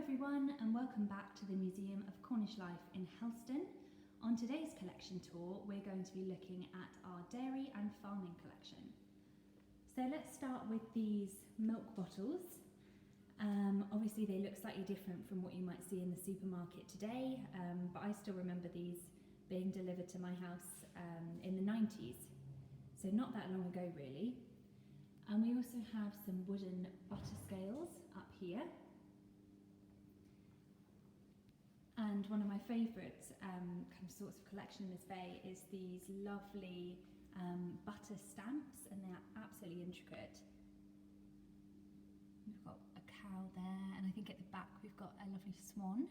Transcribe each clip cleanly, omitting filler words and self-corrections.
everyone, and welcome back to the Museum of Cornish Life in Helston. On today's collection tour we're going to be looking at our dairy and farming collection. So let's start with these milk bottles. Obviously they look slightly different from what you might see in the supermarket today, but I still remember these being delivered to my house in the 90s, so not that long ago really. And we also have some wooden butter scales up here. And one of my favourite kind of sorts of collection in this bay is these lovely butter stamps, and they're absolutely intricate. We've got a cow there, and I think at the back we've got a lovely swan.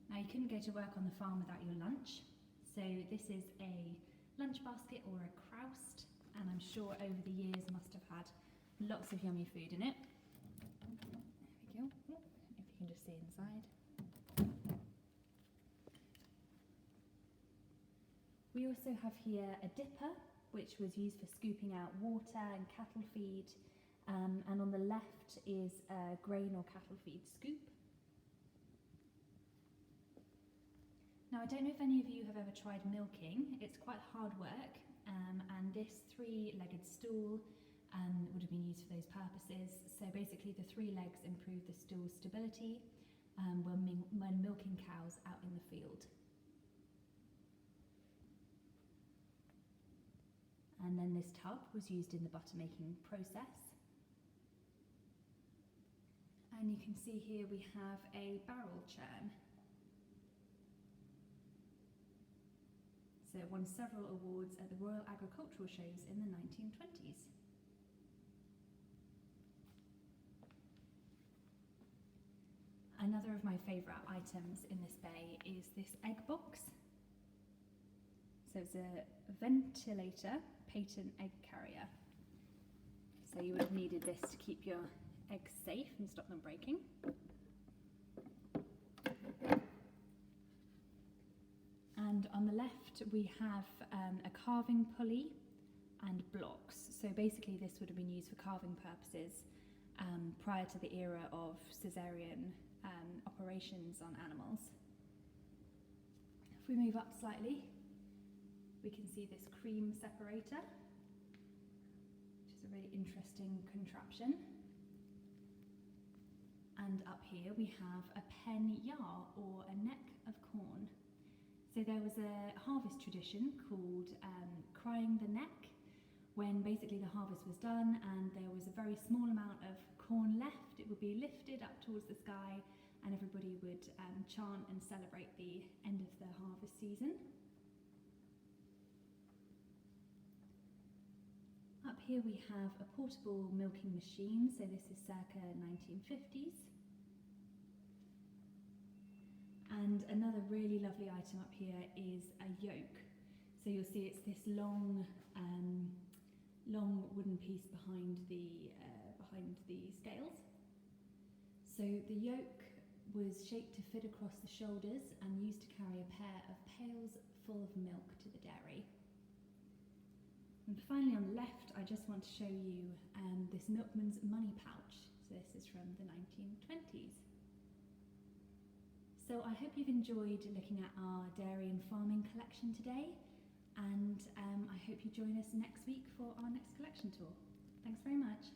Now you couldn't go to work on the farm without your lunch, so this is a lunch basket or a croust, and I'm sure over the years must have had lots of yummy food in it. There we go, if you can just see inside. We also have here a dipper, which was used for scooping out water and cattle feed, and on the left is a grain or cattle feed scoop. Now I don't know if any of you have ever tried milking. It's quite hard work, and this three-legged stool would have been used for those purposes. So basically the three legs improve the stool's stability when milking cows out in the field. And then this tub was used in the butter making process. And you can see here we have a barrel churn. So it won several awards at the Royal Agricultural Shows in the 1920s. Another of my favourite items in this bay is this egg box. So it's a ventilator patent egg carrier. So you would have needed this to keep your eggs safe and stop them breaking. And on the left we have a carving pulley and blocks. So basically this would have been used for carving purposes prior to the era of caesarean operations on animals. If we move up slightly, we can see this cream separator, which is a really interesting contraption. And up here we have a pen yar, or a neck of corn. So there was a harvest tradition called crying the neck, when basically the harvest was done and there was a very small amount of corn left. It would be lifted up towards the sky and everybody would chant and celebrate the end of the harvest season. Up here we have a portable milking machine, so this is circa 1950s. And another really lovely item up here is a yoke. So you'll see it's this long wooden piece behind the scales. So the yoke was shaped to fit across the shoulders and used to carry a pair of pails full of milk to the dairy. And finally on the left, I just want to show you this milkman's money pouch. So this is from the 1920s. So I hope you've enjoyed looking at our dairy and farming collection today, and I hope you join us next week for our next collection tour. Thanks very much.